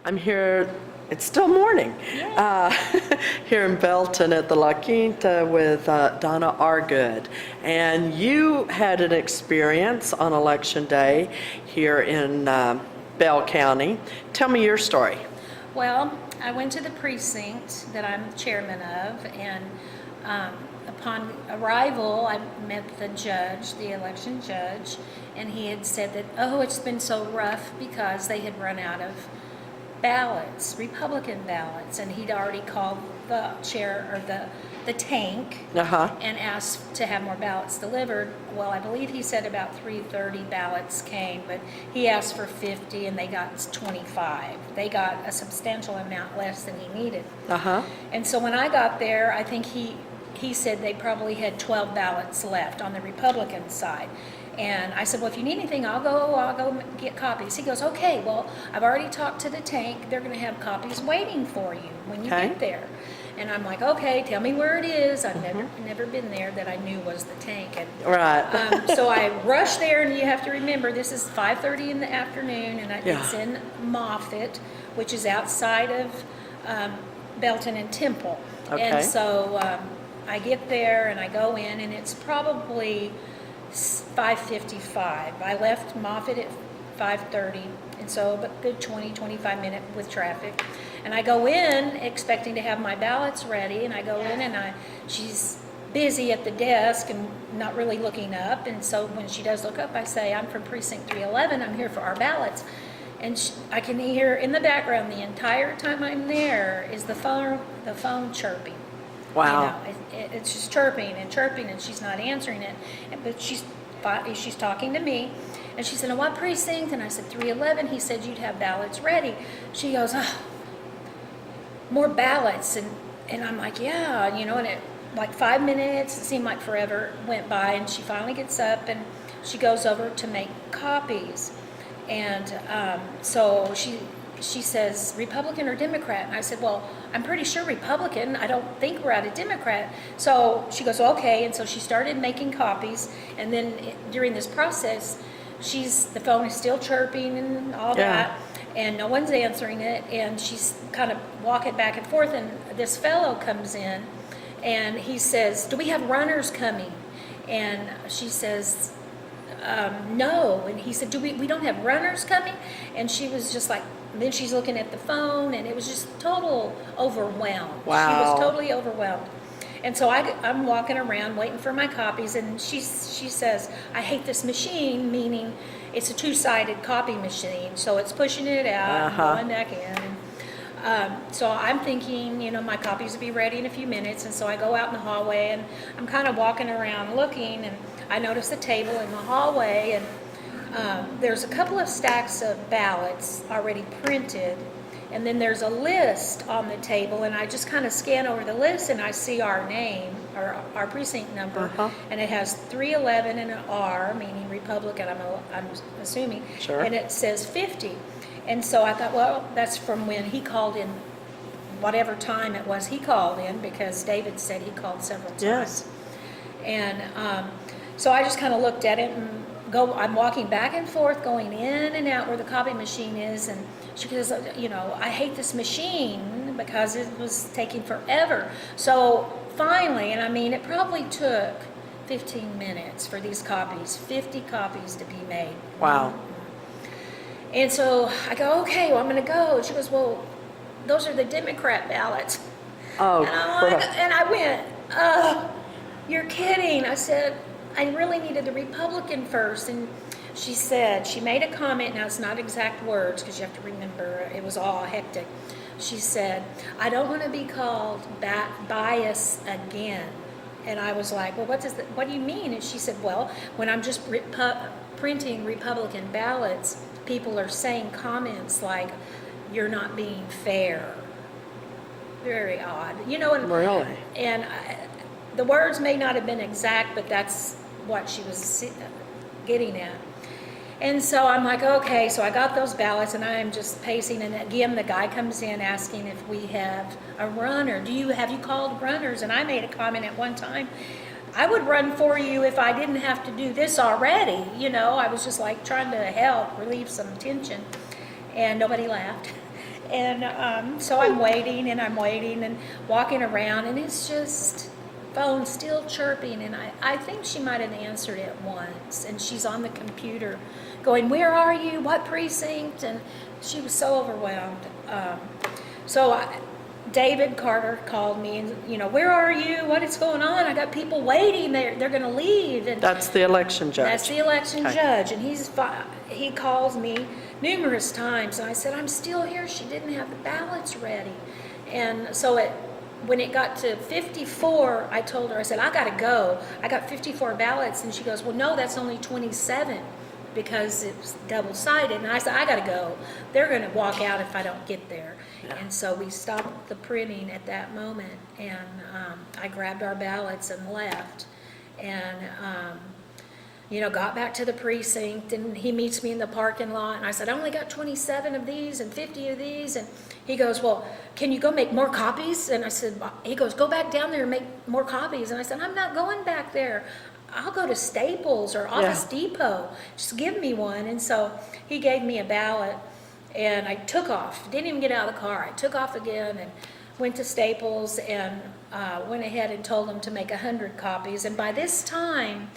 I'm here, it's still morning, here in Belton at the La Quinta with Donna Aregood. And you had an experience on Election Day here in Bell County. Tell me your story. Well, I went to the precinct that I'm chairman of, and upon arrival, I met the judge, the election judge, and he had said that, oh, it's been so rough because they had run out of ballots, Republican ballots, and he'd already called the chair, or the tank, and asked to have more ballots delivered. Well, I believe he said about 330 ballots came, but he asked for 50 and they got 25. They got a substantial amount less than he needed. And so when I got there, I think he said they probably had 12 ballots left on the Republican side. And I said, well, if you need anything, I'll go get copies. He goes, okay, well, I've already talked to the tank. They're going to have copies waiting for you when you get there. And I'm like, okay, tell me where it is. I've never been there that I knew was the tank. And, so I rushed there, and you have to remember, this is 5:30 in the afternoon, and it's in Moffett, which is outside of Belton and Temple. And so I get there, and I go in, and it's probably 5:55. I left Moffett at 5:30, and so a good 20-25 minutes with traffic. And I go in expecting to have my ballots ready, and I go in, and she's busy at the desk and not really looking up. And so when she does look up, I say, I'm from precinct 311. I'm here for our ballots. And I can hear in the background the entire time I'm there is the phone chirping. Wow. You know, it's just chirping, and she's not answering it. But she's talking to me, and she said, what precinct? And I said, 311. He said, you'd have ballots ready. She goes, oh, more ballots. And I'm like, yeah, you know, and it, like 5 minutes, it seemed like forever, went by, and she finally gets up, and she goes over to make copies. And so she says, Republican or Democrat? And I said, well, I'm pretty sure Republican. I don't think we're at a Democrat. So she goes, okay. And so she started making copies. And then during this process, the phone is still chirping and all that. And no one's answering it. And she's kind of walking back and forth. And this fellow comes in, and he says, do we have runners coming? And she says, no. And he said, we don't have runners coming? And she was just like, then she's looking at the phone, and it was just total overwhelmed. Wow. She was totally overwhelmed. And so I'm walking around waiting for my copies, and she says, I hate this machine, meaning it's a two-sided copy machine, so it's pushing it out and going back in. And, so I'm thinking, you know, my copies will be ready in a few minutes, and so I go out in the hallway, and I'm kind of walking around looking, and I notice a table in the hallway, and there's a couple of stacks of ballots already printed, and then there's a list on the table, and I just kind of scan over the list, and I see our name, or our precinct number, and it has 311 and an R, meaning Republican, I'm assuming, and it says 50. And so I thought, well, that's from when he called in, whatever time it was he called in, because David said he called several times. And so I just kind of looked at it, and I'm walking back and forth, going in and out where the copy machine is, and she goes, you know, I hate this machine because it was taking forever. So finally, and I mean, it probably took 15 minutes for these copies, 50 copies to be made. Wow. And so I go, okay, well, I'm going to go. And she goes, well, those are the Democrat ballots. Oh, and I went, you're kidding. I said, I really needed the Republican first. And she said, she made a comment, now it's not exact words because you have to remember it was all hectic. She said, I don't want to be called bias again. And I was like, well, what do you mean? And she said, well, when I'm just printing Republican ballots, people are saying comments like, you're not being fair. Very odd. You know, and, really? And the words may not have been exact, but that's what she was getting at. And so I'm like, okay, so I got those ballots, and I'm just pacing, and again the guy comes in asking if we have a runner. Have you called runners? And I made a comment at one time, I would run for you if I didn't have to do this already. You know, I was just like trying to help relieve some tension, and nobody laughed. And so I'm waiting and walking around, and it's just phone still chirping. And I think she might have answered it once, and she's on the computer going, "Where are you? What precinct?" And she was so overwhelmed. David Carter called me and, "Where are you? What is going on? I got people waiting. They're going to leave." And That's the election judge. that's the election judge, and he calls me numerous times, and I said, "I'm still here. She didn't have the ballots ready." And so when it got to 54, I told her, I said, "I got to go. I got 54 ballots." And she goes, "Well, no, that's only 27 because it's double-sided." And I said, "I got to go. They're going to walk out if I don't get there." Yeah. And so we stopped the printing at that moment, and I grabbed our ballots and left. And got back to the precinct, and he meets me in the parking lot, and I said, "I only got 27 of these and 50 of these." And he goes, "Well, can you go make more copies?" And I said, he goes, "Go back down there and make more copies." And I said, "I'm not going back there. I'll go to Staples or Office Depot. Just give me one." And so he gave me a ballot, and I took off. Didn't even get out of the car. I took off again and went to Staples and went ahead and told them to make 100 copies. And by this time,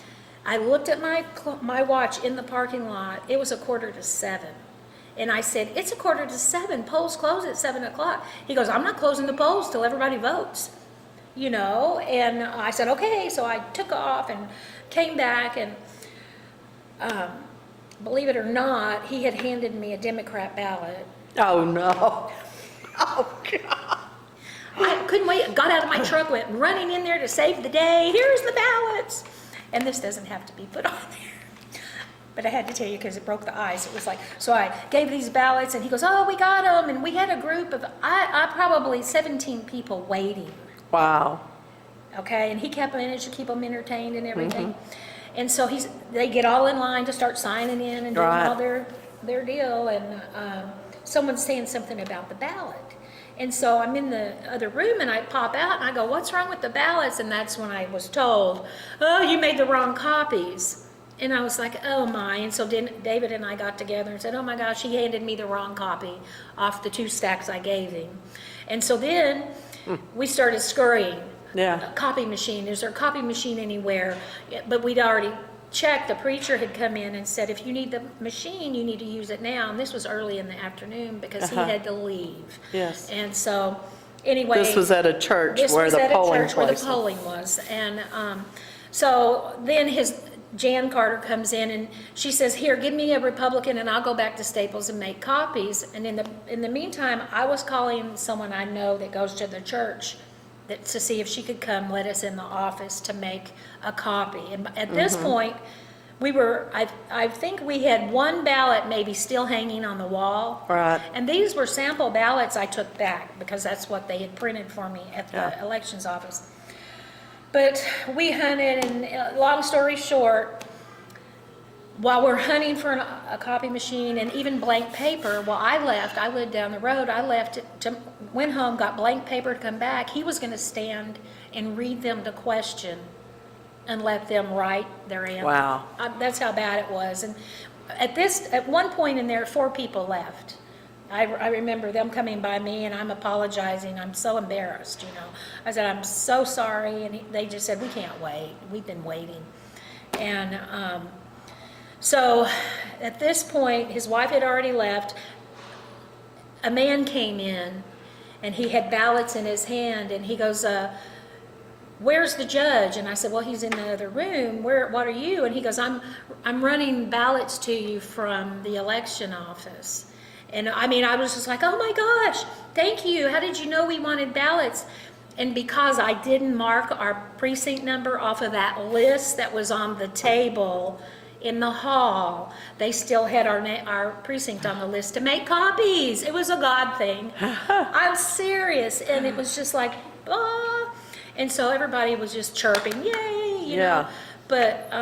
I looked at my watch in the parking lot. It was 6:45. And I said, "It's 6:45. Polls close at 7 o'clock. He goes, "I'm not closing the polls till everybody votes." And I said, "Okay." So I took off and came back, and believe it or not, he had handed me a Democrat ballot. Oh, no. Oh, God. I couldn't wait. Got out of my truck, went running in there to save the day. "Here's the ballots." And this doesn't have to be put on there, but I had to tell you because it broke the ice. It was like, so I gave these ballots, and he goes, "Oh, we got them." And we had a group of, I probably 17 people waiting. Wow. Okay, and he kept managed to keep them entertained and everything. And so they get all in line to start signing in and doing all their deal. And someone's saying something about the ballot. And so I'm in the other room, and I pop out and I go, "What's wrong with the ballots?" And that's when I was told, "Oh, you made the wrong copies." And I was like, "Oh my." And so David and I got together and said, "Oh my gosh, he handed me the wrong copy off the 2 stacks I gave him." And so then we started scurrying. Yeah. A copy machine. Is there a copy machine anywhere? But we'd already checked. The preacher had come in and said, "If you need the machine, you need to use it now." And this was early in the afternoon because he had to leave. Yes. And so, anyway. This was at a church where the polling was. And so then Jan Carter comes in, and she says, "Here, give me a Republican, and I'll go back to Staples and make copies." And in the meantime, I was calling someone I know that goes to the church to see if she could come let us in the office to make a copy. And at this point, I think we had one ballot maybe still hanging on the wall. Right. And these were sample ballots I took back because that's what they had printed for me at the elections office. But we hunted, and long story short, while we're hunting for a copy machine and even blank paper, I lived down the road, went home, got blank paper to come back. He was going to stand and read them the question and let them write their answer. Wow. That's how bad it was. And at one point in there, 4 people left. I remember them coming by me, and I'm apologizing. I'm so embarrassed, I said, "I'm so sorry." And they just said, "We can't wait. We've been waiting." And so at this point, his wife had already left. A man came in, and he had ballots in his hand, and he goes, "Where's the judge?" And I said, "Well, he's in the other room. What are you?" And he goes, I'm running ballots to you from the election office." And I was just like, "Oh my gosh, thank you. How did you know we wanted ballots?" And because I didn't mark our precinct number off of that list that was on the table in the hall, they still had our precinct on the list to make copies. It was a God thing. I'm serious. And it was just like, ah. And so everybody was just chirping, "Yay," you know. But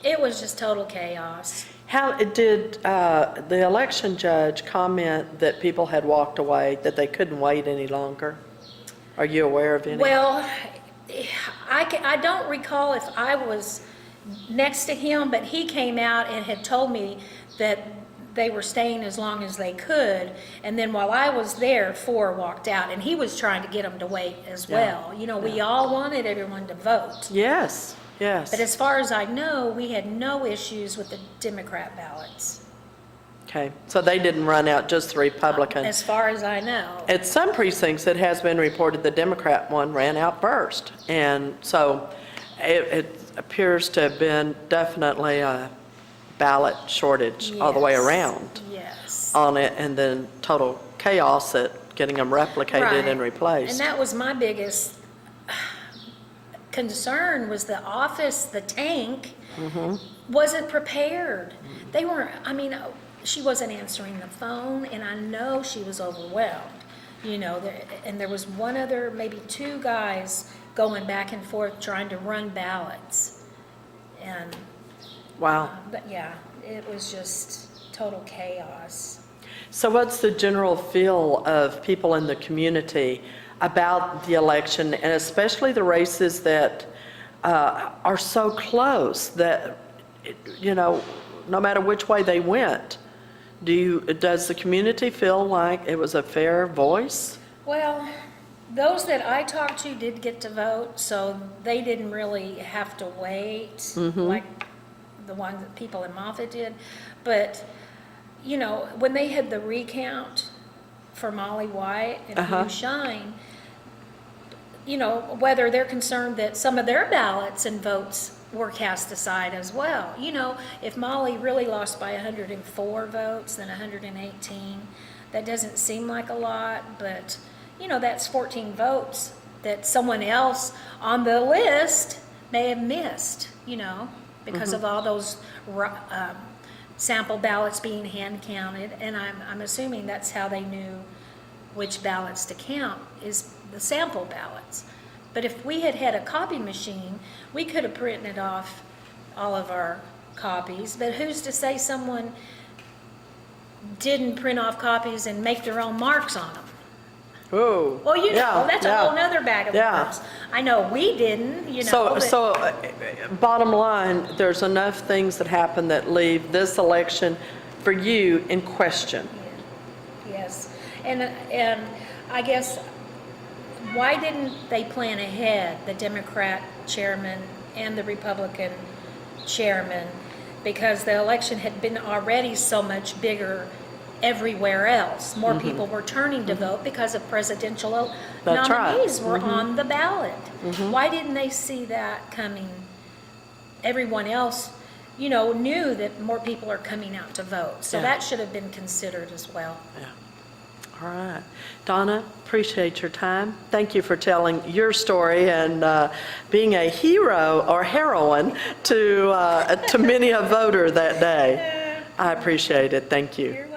it was just total chaos. How did the election judge comment that people had walked away, that they couldn't wait any longer? Are you aware of any? Well, I don't recall if I was next to him, but he came out and had told me that they were staying as long as they could. And then while I was there, 4 walked out, and he was trying to get them to wait as well. You know, we all wanted everyone to vote. Yes, yes. But as far as I know, we had no issues with the Democrat ballots, Okay, so they didn't run out, just the Republican. as far as I know. At some precincts, it has been reported the Democrat one ran out first. And so it appears to have been definitely a ballot shortage all the way Yes, around Yes. on it, and then total chaos at getting them replicated and Right. replaced. And that was my biggest concern, was the office, the tank, wasn't prepared. They weren't, I mean, she wasn't answering the phone, and I know she was overwhelmed, you know, and there was one other, maybe 2 guys going back and forth trying to run ballots. And, Wow. but yeah, it was just total chaos. So what's the general feel of people in the community about the election, and especially the races that are so close that, you know, no matter which way they went, does the community feel like it was a fair voice? Well, those that I talked to did get to vote, so they didn't really have to wait like the ones that people in Moffett did. But, you know, when they had the recount for Molly White and Hugh Shine, you know, whether they're concerned that some of their ballots and votes were cast aside as well. You know, if Molly really lost by 104 votes, then 118, that doesn't seem like a lot, but, you know, that's 14 votes that someone else on the list may have missed, you know, because of all those sample ballots being hand counted. And I'm assuming that's how they knew which ballots to count, is the sample ballots. But if we had had a copy machine, we could have printed off all of our copies. But who's to say someone didn't print off copies and make their own marks on them? Oh. Well, you know, that's a whole yeah. nother bag of Yeah. worms. I know we didn't, you know. So bottom line, there's enough things that happen that leave this election for you in question. Yes, and I guess, why didn't they plan ahead, the Democrat chairman and the Republican chairman? Because the election had been already so much bigger everywhere else. More people were turning to vote because of presidential That's right. nominees were on the ballot. Why didn't they see that coming? Everyone else, you know, knew that more people are coming out to vote. So Yeah. that should have been considered as well. Yeah. All right. Donna, appreciate your time. Thank you for telling your story and being a hero or heroine to many a voter that day. I appreciate it. Thank you. You're